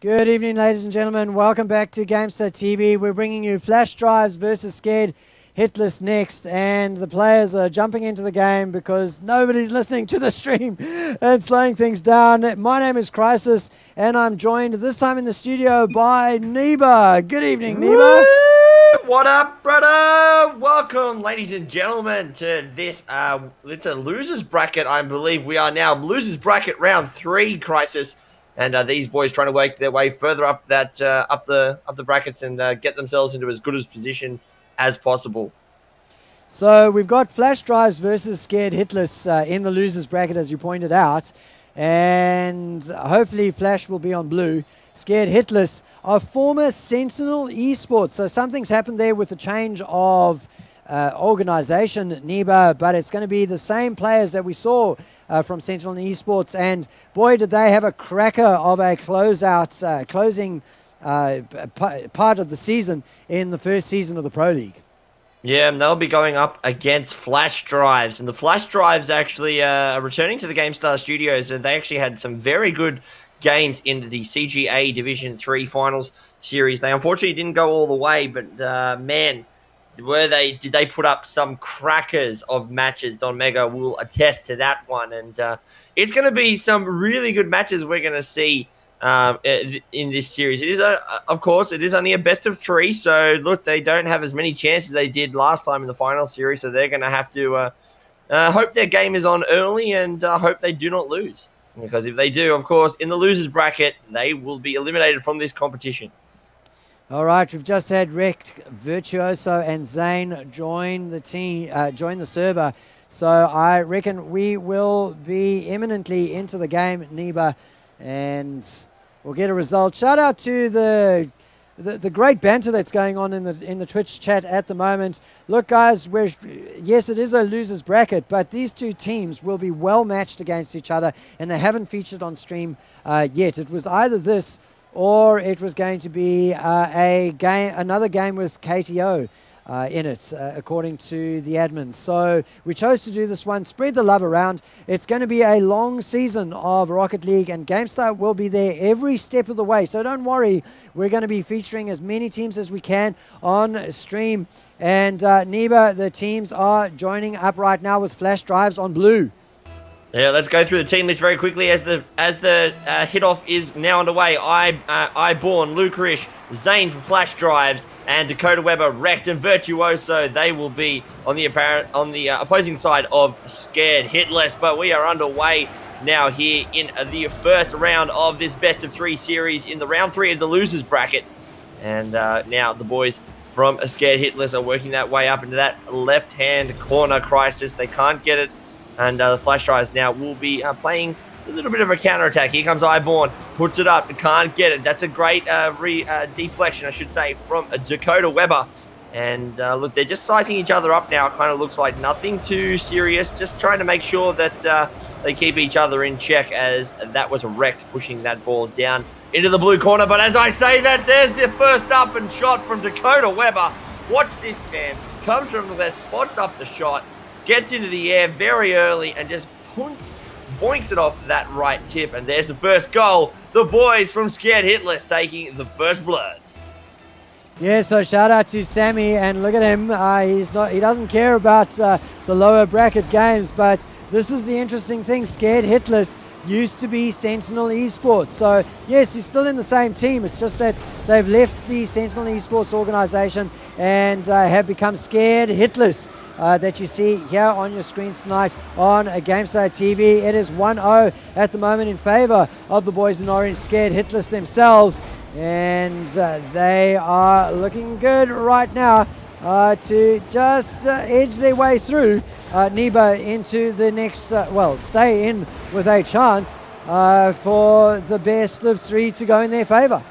Good evening, ladies and gentlemen. Welcome back to GameStar TV. We're bringing you Flash Drives versus Scared Hitless next, and the players are jumping into the game because nobody's listening to the stream and slowing things down. My name is Chrisis, and I'm joined this time in the studio by Neeber. Good evening, Neeber. What up, brother? Welcome, ladies and gentlemen, to this. It's a losers bracket, I believe we are now. Losers bracket round 3, Crisis, and these boys trying to work their way further up that up the brackets and get themselves into as good a position as possible. So we've got Flash Drives versus Scared Hitless in the losers bracket, as you pointed out, and hopefully Flash will be on blue. Scared Hitless are former Sentinel Esports, so something's happened there with the change of organization, Neeber, but it's going to be the same players that we saw from Sentinel Esports, and boy, did they have a cracker of a closing part of the season in the first season of the Pro League. Yeah, and they'll be going up against Flash Drives. And the Flash Drives actually are returning to the GameStar studios, and they actually had some very good games in the CGA Division 3 Finals series. They unfortunately didn't go all the way, but man, did they put up some crackers of matches. Don Mega will attest to that one. And it's going to be some really good matches we're going to see in this series. It is, of course, it is only a best of 3, so look, they don't have as many chances they did last time in the final series, so they're going to have to hope their game is on early and hope they do not lose, because if they do, of course, in the losers bracket, they will be eliminated from this competition. All right, we've just had Rect, Virtuoso, and Zane join the team, join the server, so I reckon we will be imminently into the game, Neeber, and we'll get a result. Shout out to the great banter that's going on in the Twitch chat at the moment. Look, guys, yes, it is a losers bracket, but these two teams will be well matched against each other, and they haven't featured on stream yet. It was either this or it was going to be another game with KTO in it, according to the admins. So we chose to do this one, spread the love around. It's going to be a long season of Rocket League, and GameStar will be there every step of the way. So don't worry, we're going to be featuring as many teams as we can on stream. And Neeber, the teams are joining up right now with Flash Drives on blue. Yeah, let's go through the team list very quickly as the hit off is now underway. Iborn, Lucarish, Zane for Flash Drives, and Dakota Weber, Rect, and Virtuoso. They will be on the opposing side of Scared Hitless. But we are underway now here in the first round of this best of 3 series in the round 3 of the losers bracket. And now the boys from Scared Hitless are working that way up into that left-hand corner. Crisis, they can't get it. And the Flash Drives now will be playing a little bit of a counter-attack. Here comes Iborn, puts it up, can't get it. That's a great deflection, I should say, from Dakota Weber. And look, they're just sizing each other up now. It kind of looks like nothing too serious, just trying to make sure that they keep each other in check, as that was Wrecked pushing that ball down into the blue corner. But as I say that, there's the first up and shot from Dakota Weber. Watch this, man. Comes from the left, spots up the shot, gets into the air very early and just boinks it off that right tip. And there's the first goal. The boys from Scared Hitless taking the first blood. Yeah, so shout out to Sammy, and look at him. He doesn't care about the lower bracket games, but this is the interesting thing. Scared Hitless used to be Sentinel Esports. So yes, he's still in the same team. It's just that they've left the Sentinel Esports organization and have become Scared Hitless. That you see here on your screens tonight on GameStar TV. It is 1-0 at the moment in favor of the boys in orange, Scared Hitless themselves, and they are looking good right now to just edge their way through Neeber into the next, stay in with a chance for the best of 3 to go in their favor.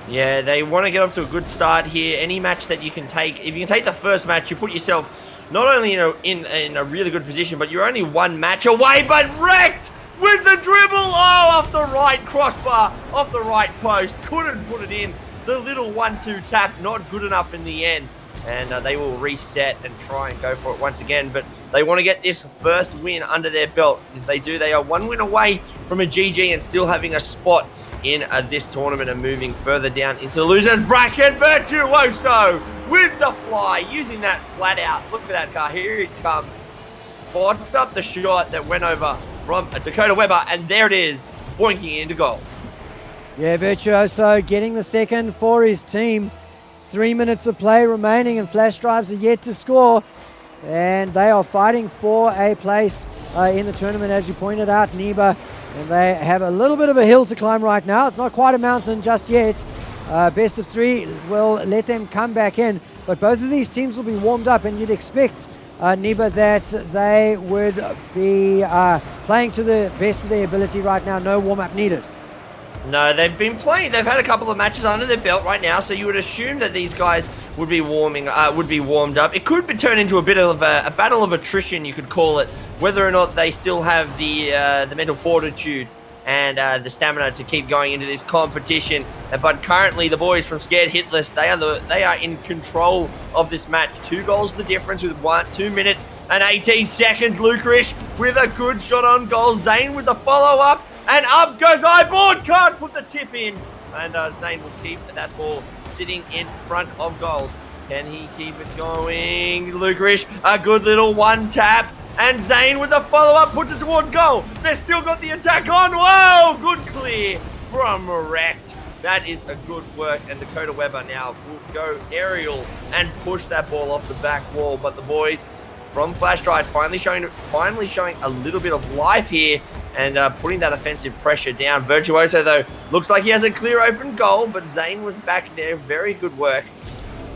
Yeah, they want to get off to a good start here. Any match that you can take, if you can take the first match, you put yourself not only in a really good position, but you're only one match away. But Wrecked with the dribble, off the right crossbar, off the right post, couldn't put it in. The little 1-2 tap, not good enough in the end. And they will reset and try and go for it once again. But they want to get this first win under their belt. If they do, they are 1 win away from a GG and still having a spot in this tournament and moving further down into the losers bracket. Virtuoso with the fly, using that flat out. Look at that car. Here it comes. Spots up the shot that went over from Dakota Weber, and there it is, boinking into goals. Yeah, Virtuoso getting the second for his team. 3 minutes of play remaining, and Flash Drives are yet to score. And they are fighting for a place in the tournament, as you pointed out, Neeber. And they have a little bit of a hill to climb right now. It's not quite a mountain just yet. Best of 3 will let them come back in. But both of these teams will be warmed up, and you'd expect Neeber that they would be playing to the best of their ability right now. No warm-up needed. No, they've been playing. They've had a couple of matches under their belt right now, so you would assume that these guys would be warmed up. It could be turned into a bit of a battle of attrition, you could call it, whether or not they still have the mental fortitude and the stamina to keep going into this competition. But currently, the boys from Scared Hitless, they are in control of this match. 2 goals the difference with 2 minutes and 18 seconds. Lucarish with a good shot on goal. Zane with the follow-up. And up goes Iborn, can't put the tip in. And Zane will keep that ball sitting in front of goals. Can he keep it going? Lucarish, a good little one tap. And Zane with the follow-up puts it towards goal. They've still got the attack on. Whoa, good clear from Rect. That is a good work. And Dakota Weber now will go aerial and push that ball off the back wall. But the boys from Flash Drives finally showing a little bit of life here and putting that offensive pressure down. Virtuoso, though, looks like he has a clear open goal, but Zane was back there. Very good work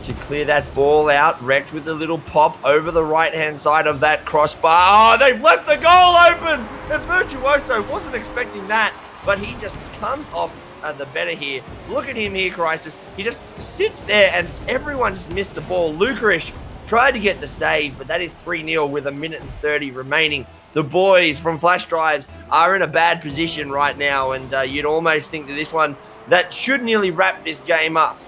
to clear that ball out. Wrecked with a little pop over the right-hand side of that crossbar. Oh, they've left the goal open! And Virtuoso wasn't expecting that, but he just comes off the better here. Look at him here, Chrisis. He just sits there, and everyone just missed the ball. Lucarish tried to get the save, but that is 3-0 with 1:30 remaining. The boys from Flash Drives are in a bad position right now, and you'd almost think that this one, that should nearly wrap this game up.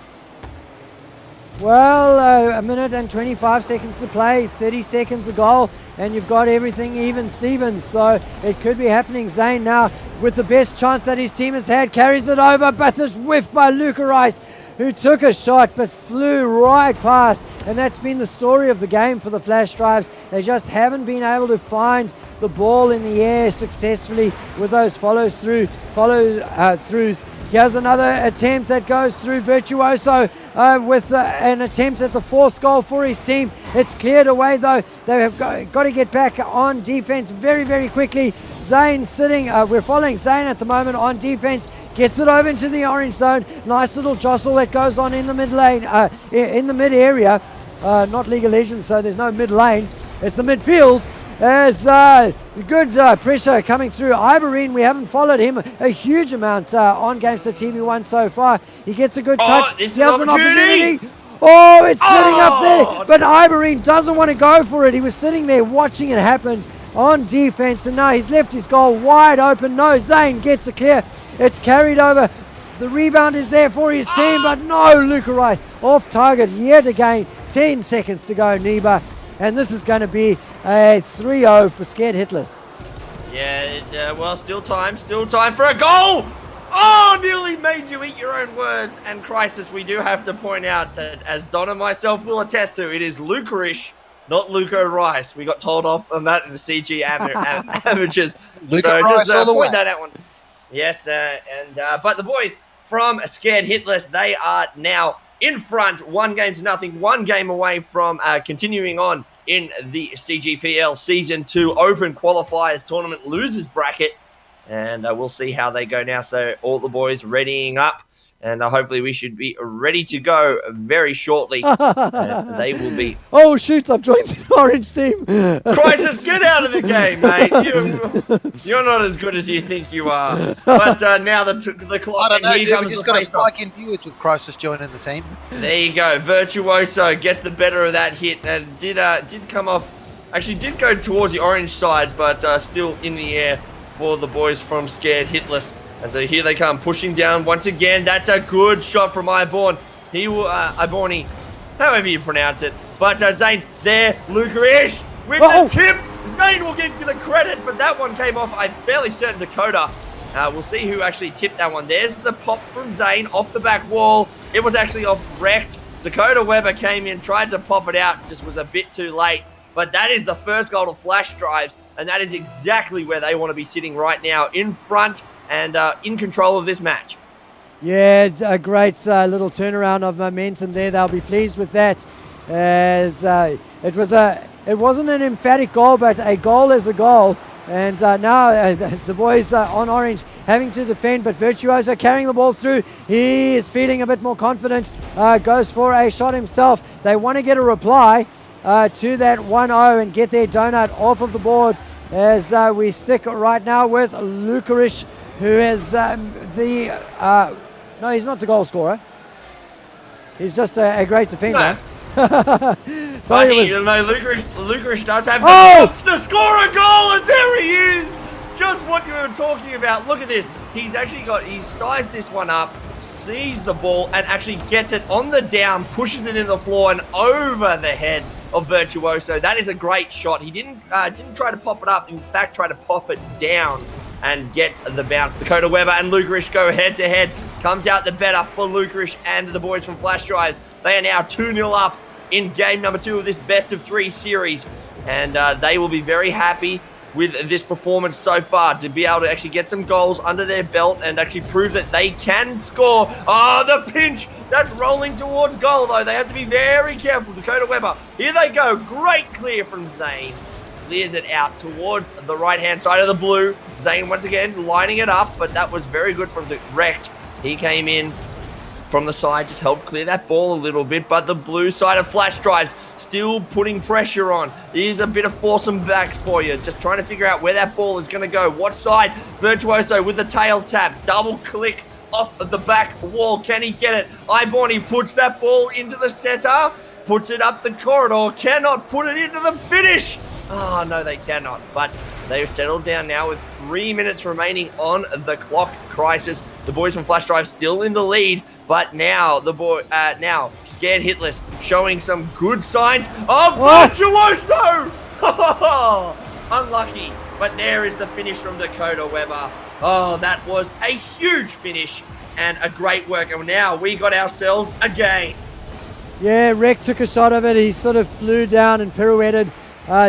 Well, 1 minute and 25 seconds to play, 30 seconds a goal, and you've got everything even Stevens, so it could be happening. Zane now with the best chance that his team has had, carries it over, but it's whiffed by Luca Rice, who took a shot but flew right past, and that's been the story of the game for the Flash Drives. They just haven't been able to find the ball in the air successfully with those follow-throughs. Here's another attempt that goes through. Virtuoso with an attempt at the 4th goal for his team. It's cleared away, though. They have got to get back on defense very, very quickly. Zane sitting, we're following Zane at the moment on defense. Gets it over into the orange zone. Nice little jostle that goes on in the mid lane, in the mid area. Not League of Legends, so there's no mid lane. It's the midfield. There's good pressure coming through. Iberine, we haven't followed him a huge amount on Gamester TV1 so far. He gets a good touch. He has an opportunity. Oh, it's sitting up there. But Iberine doesn't want to go for it. He was sitting there watching it happen on defense, and now he's left his goal wide open. No, Zane gets a clear. It's carried over. The rebound is there for his team, but no, Luca Rice off target yet again. 10 seconds to go, Neeber. And this is going to be a 3-0 for Scared Hitless. Yeah, well, still time for a goal! Oh, nearly made you eat your own words. And Chrisis, we do have to point out that, as Don and myself will attest to, it is Lucarish, not Luca Rice. We got told off on that in the CG amateurs. Luca Rice just all the point way. that out one. Yes, but the boys from Scared Hitless, they are now in front, 1-0, 1 game away from continuing on in the CGPL Season 2 Open Qualifiers Tournament Losers Bracket. And we'll see how they go now. So all the boys readying up. And hopefully we should be ready to go very shortly. They will be... Oh, shoot, I've joined the orange team. Chrisis, get out of the game, mate. You're not as good as you think you are. But now the clock... I don't know, here dude, comes we just the got a face-off. spike in viewers with Chrisis joining the team. There you go. Virtuoso gets the better of that hit and did come off... Actually, did go towards the orange side, but still in the air for the boys from Scared Hitless. And so here they come, pushing down once again. That's a good shot from Iborn. He will, Iborni, however you pronounce it. But Zane there, Lucarish with the tip. Zane will give you the credit, but that one came off, I'm fairly certain, Dakota. We'll see who actually tipped that one. There's the pop from Zane off the back wall. It was actually off Wrecked. Dakota Weber came in, tried to pop it out, just was a bit too late. But that is the first goal to Flash Drives, and that is exactly where they want to be sitting right now, in front and in control of this match. Yeah, a great little turnaround of momentum there. They'll be pleased with that. As it wasn't an emphatic goal, but a goal is a goal. And now the boys on orange having to defend, but Virtuoso carrying the ball through. He is feeling a bit more confident, goes for a shot himself. They want to get a reply to that 1-0 and get their donut off of the board, as we stick right now with Lukarish, who is no, he's not the goal scorer. He's just a great defender. No. So Lukarish does have the chops to score a goal, and there he is. Just what you were talking about. Look at this. He's sized this one up, sees the ball, and actually gets it on the down, pushes it into the floor and over the head of Virtuoso. That is a great shot. He didn't try to pop it up. In fact, tried to pop it down and get the bounce. Dakota Weber and Lukarish go head-to-head. Comes out the better for Lukarish and the boys from Flash Drives. They are now 2-0 up in game number 2 of this best-of-3 series. And they will be very happy with this performance so far, to be able to actually get some goals under their belt and actually prove that they can score. Oh, the pinch! That's rolling towards goal, though. They have to be very careful. Dakota Weber, here they go. Great clear from Zane. Clears it out towards the right-hand side of the blue. Zane, once again, lining it up, but that was very good from the Wrecked. He came in from the side, just helped clear that ball a little bit, but the blue side of Flash Drives still putting pressure on. Here's a bit of foursome back for you, just trying to figure out where that ball is going to go. What side? Virtuoso with the tail tap, double click off the back wall. Can he get it? Iborn, he puts that ball into the center, puts it up the corridor, cannot put it into the finish. Oh, no, they cannot. But they've settled down now with 3 minutes remaining on the clock. Chrisis, the boys from Flash Drive still in the lead. But now now Scared Hitless showing some good signs of Virtuoso. Unlucky. But there is the finish from Dakota Weber. Oh, that was a huge finish and a great work. And now we got ourselves a game. Yeah, Rek took a shot of it. He sort of flew down and pirouetted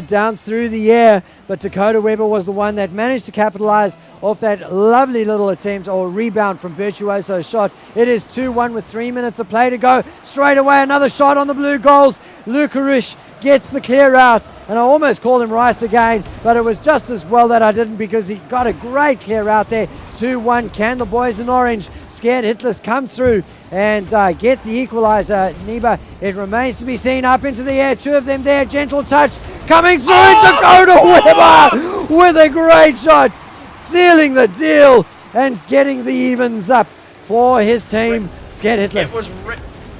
down through the air, but Dakota Weber was the one that managed to capitalize off that lovely little attempt or rebound from Virtuoso's shot. It is 2-1 with 3 minutes of play to go. Straight away, another shot on the blue goals. Lukarish gets the clear out, and I almost called him Rice again, but it was just as well that I didn't, because he got a great clear out there. 2-1. Can the boys in orange, Scared Hitless, come through and get the equalizer? Neeber, it remains to be seen. Up into the air, two of them there, gentle touch coming through. Dakota Weber with a great shot, sealing the deal and getting the evens up for his team. Scared Hitless.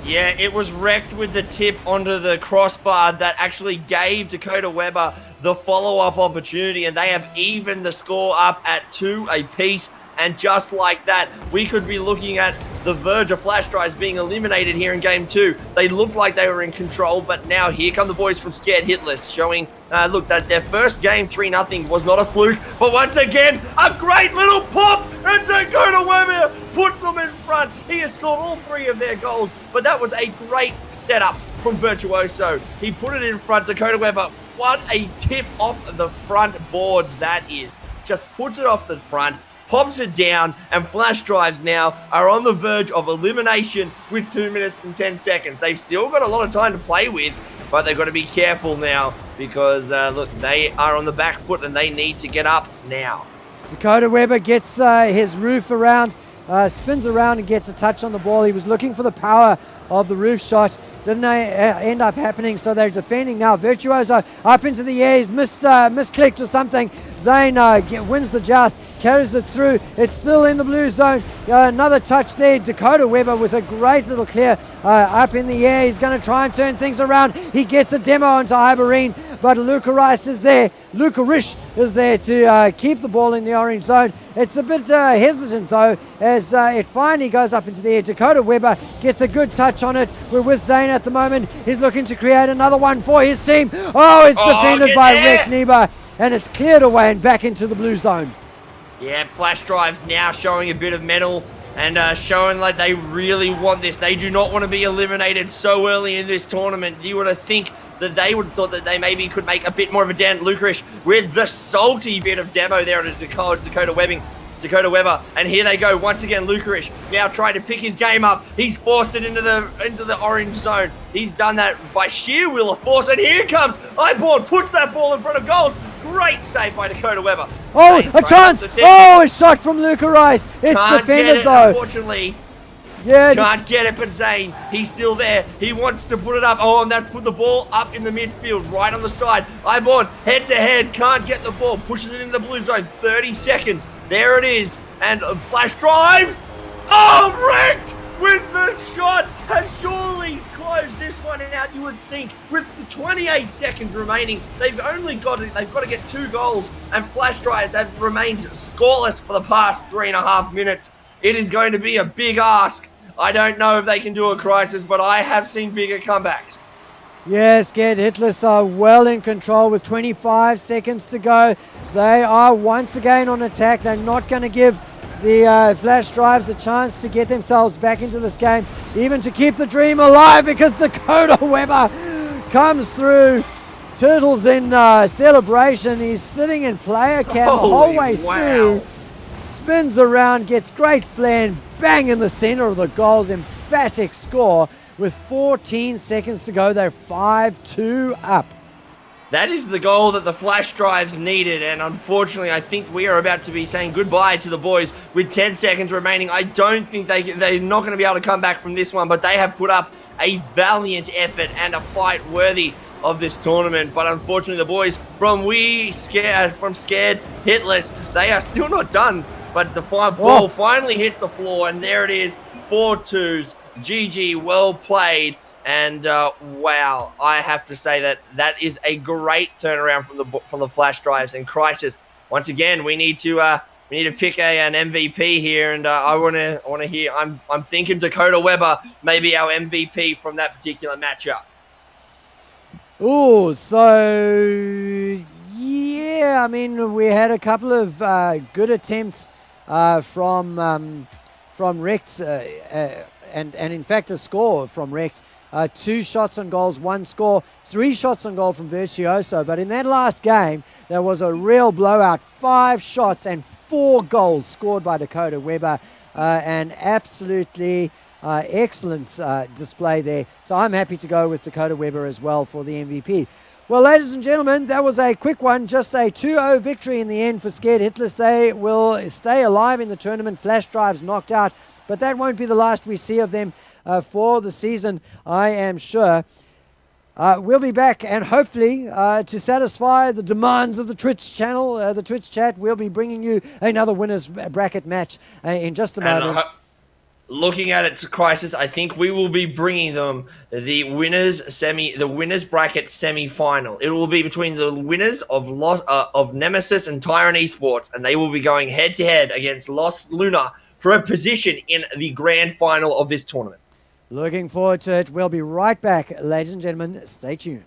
It was wrecked with the tip onto the crossbar that actually gave Dakota Weber the follow-up opportunity, and they have evened the score up at 2 apiece. And just like that, we could be looking at the verge of Flash Drives being eliminated here in Game 2. They looked like they were in control, but now here come the boys from Scared Hitless, showing, look, that their first game 3-0 was not a fluke, but once again, a great little pop, and Dakota Weber puts them in front. He has scored all 3 of their goals, but that was a great setup from Virtuoso. He put it in front. Dakota Weber, what a tip off the front boards that is. Just puts it off the front, pops it down, and Flash Drives now are on the verge of elimination with 2 minutes and 10 seconds. They've still got a lot of time to play with, but they've got to be careful now because, look, they are on the back foot and they need to get up now. Dakota Weber gets his roof around, spins around and gets a touch on the ball. He was looking for the power of the roof shot. Didn't end up happening, so they're defending now. Virtuoso up into the air. He's misclicked or something. Zane wins the joust, carries it through. It's still in the blue zone. Another touch there. Dakota Weber with a great little clear up in the air. He's going to try and turn things around. He gets a demo onto Iberine, but Lukarish is there. Lukarish is there to keep the ball in the orange zone. It's a bit hesitant, though, as it finally goes up into the air. Dakota Weber gets a good touch on it. We're with Zane at the moment. He's looking to create another one for his team. Oh, it's defended by Rick Neeber, and it's cleared away and back into the blue zone. Yeah, Flash Drive's now showing a bit of mettle and showing like they really want this. They do not want to be eliminated so early in this tournament. You would have think that they would have thought that they maybe could make a bit more of a dent. Lucarish with the salty bit of demo there at Dakota Weber, and here they go once again. Lucarish now trying to pick his game up. He's forced it into the orange zone. He's done that by sheer will of force, and here comes Iborn, puts that ball in front of goals. Great save by Dakota Weber. Oh, a chance! Oh, a shot from Lucarish. It's Can't defended get it, though. Unfortunately. Yeah, Can't get it, but Zane, he's still there. He wants to put it up. Oh, and that's put the ball up in the midfield, right on the side. Iborn, head to head, can't get the ball. Pushes it into the blue zone, 30 seconds. There it is. And Flash drives. Oh, wrecked with the shot. Has surely closed this one out, you would think. With the 28 seconds remaining, they've got to get 2 goals. And Flash drives have remained scoreless for the past 3.5 minutes. It is going to be a big ask. I don't know if they can do a Chrisis, but I have seen bigger comebacks. yes, Get Hitless are well in control with 25 seconds to go. They are once again on attack. They're not going to give the Flash Drives a chance to get themselves back into this game, even to keep the dream alive, because Dakota Weber comes through. Turtles in celebration. He's sitting in player cam the whole way through. Spins around, gets great flair, and bang in the center of the goal's emphatic score. With 14 seconds to go, they're 5-2 up. That is the goal that the Flash Drives needed, and unfortunately, I think we are about to be saying goodbye to the boys with 10 seconds remaining. I don't think they're not going to be able to come back from this one, but they have put up a valiant effort and a fight worthy of this tournament. But unfortunately, the boys from Scared Hitless, they are still not done. But the ball finally hits the floor, and there it is, 4-2s. GG, well played. And wow, I have to say that is a great turnaround from the Flash Drives. And Chrisis, once again, we need to pick an MVP here, and I want to hear. I'm thinking Dakota Weber may be our MVP from that particular matchup. Oh, so yeah, I mean, we had a couple of good attempts from Recht, and in fact a score from Recht. 2 shots on goals, 1 score, 3 shots on goal from Virtuoso. But in that last game, there was a real blowout. 5 shots and 4 goals scored by Dakota Weber. An absolutely excellent display there. So I'm happy to go with Dakota Weber as well for the MVP. Well, ladies and gentlemen, that was a quick one. Just a 2-0 victory in the end for Scared Hitless. They will stay alive in the tournament. Flash Drives knocked out. But that won't be the last we see of them for the season, I am sure. We'll be back, and hopefully to satisfy the demands of the Twitch channel, the Twitch chat, we'll be bringing you another winners bracket match in just a moment. Looking at it, Chrisis, I think we will be bringing them the winners bracket semi-final. It will be between the winners of Nemesis and Tyrant Esports, and they will be going head-to-head against Lost Luna for a position in the grand final of this tournament. Looking forward to it. We'll be right back, ladies and gentlemen. Stay tuned.